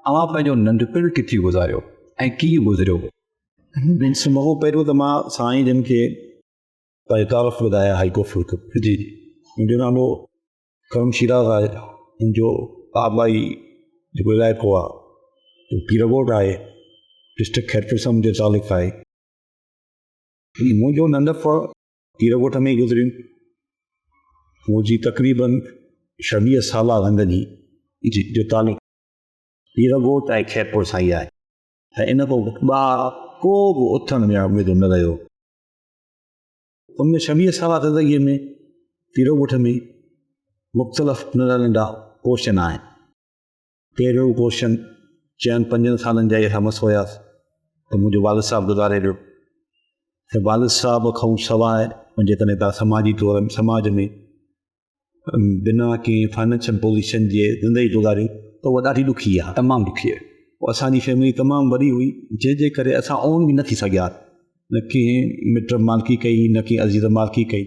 अवां पंहिंजो नंढपण किथे गुज़ारियो ऐं कीअं गुज़रियो? महो पहिरियों त मां साईं जन खे तारीफ़ ॿुधाया हाइको फुल्क जी मुंहिंजो नालो करम शिराज आहे। मुंहिंजो आबाई जेको इलाइक़ो आहे पीरगोट आहे, डिस्ट्रिक्ट खैरपुर सां मुंहिंजो तालुक़ु आहे। मुंहिंजो नंढपण पीरगोट में ई गुज़रियो। मुंहिंजी तक़रीबन 26 साल रंगनी जी जो तालुक़ु पीरगोट ऐं खैरपुर सां ई आहे। ऐं इन खां को बि उथण में उमेदु न रहियो। उन 26 साल ज़िंदगीअ में पीरगोट में मुख़्तलिफ़ नंढा नंढा क्वेश्चन आहिनि। पहिरियों क्वेश्चन 4-5 सालनि जा ई हमस हुयासीं त मुंहिंजो वालिद साहिबु गुज़ारे वियो। त वालिद साहिब खां सवाइ मुंहिंजे कॾहिं तव्हां समाजी तौर समाज में बिना कंहिं फाइनेंशियल पोज़ीशन जे ज़िंदगी गुज़ारी त उहा ॾाढी ॾुखी आहे, तमामु ॾुखी आहे। असांजी फैमिली तमामु वॾी हुई जंहिंजे करे असां ओन बि न थी सघिया, न कंहिं मिट मालिकी कई न कंहिं अज़ीज़ मालिकी कई।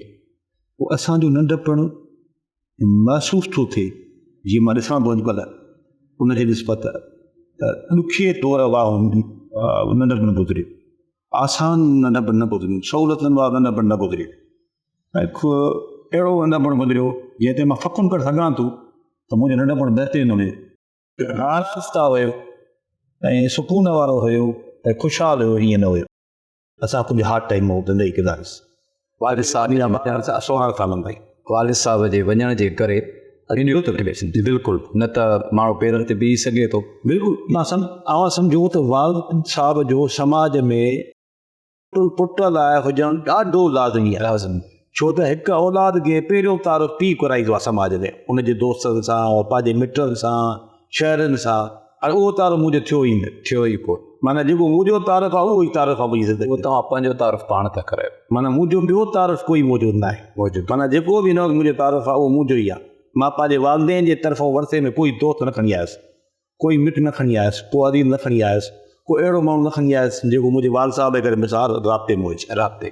पोइ असांजो नंढपण महसूसु थो थिए जीअं मां ॾिसां थो अॼुकल्ह उनजे निस्बत त ॾुखे तौर वारो नंढपण गुज़रियो, आसान नंढपण न गुज़रियो, सहूलियतुनि वारो नंढपण न गुज़रियो। ऐं अहिड़ो नंढपण गुज़रियो जंहिं ते मां फ़ख़ुरु करे सघां थो त मुंहिंजो नंढपण बहितरीनु हुयो, आस्ता हुयो ऐं सुकून वारो हुयो ऐं ख़ुशहाल हुयो। हीअं न हुयो असां कुझु हार्ड टाइम हो ज़िंदगी गुज़ारीसीं। वालिद साहिब जा 16 सालनि ताईं वालिद साहिब जे वञण जे करे अॻियो बिल्कुलु न त माण्हू पेरनि ते बीह सघे थो। बिल्कुलु मां सम्झो त वालिद साहिब जो समाज में पुट लाइ हुजणु ॾाढो लाज़मी आहे। छो त हिकु औलाद खे पहिरियों तारो पीउ कराईंदो आहे समाज में, उनजे दोस्तनि सां पंहिंजे मिटनि सां शहरनि सां। हाणे उहो तारो मुंहिंजो थियो ई कोन। माना जेको मुंहिंजो तारीफ़ आहे उहो ई तारीफ़ आहे मुंहिंजी ज़िंदगी। तव्हां पंहिंजो तारीफ़ पाण था करायो, माना मुंहिंजो ॿियो तारीफ़ कोई मौजूदु न आहे। माना जेको बि न मुंहिंजो तारीफ़ आहे उहो मुंहिंजो ई आहे। मां पंहिंजे वालिदेन जे तरफ़ां वरिसे में कोई दोस्त न खणी आयुसि, कोई मिट न खणी आयुसि, को अदीब न खणी आयुसि, को अहिड़ो माण्हू न खणी आयुसि जेको मुंहिंजे वालिद साहिब करे मिसाल राब्ते में हुजे। राब्ते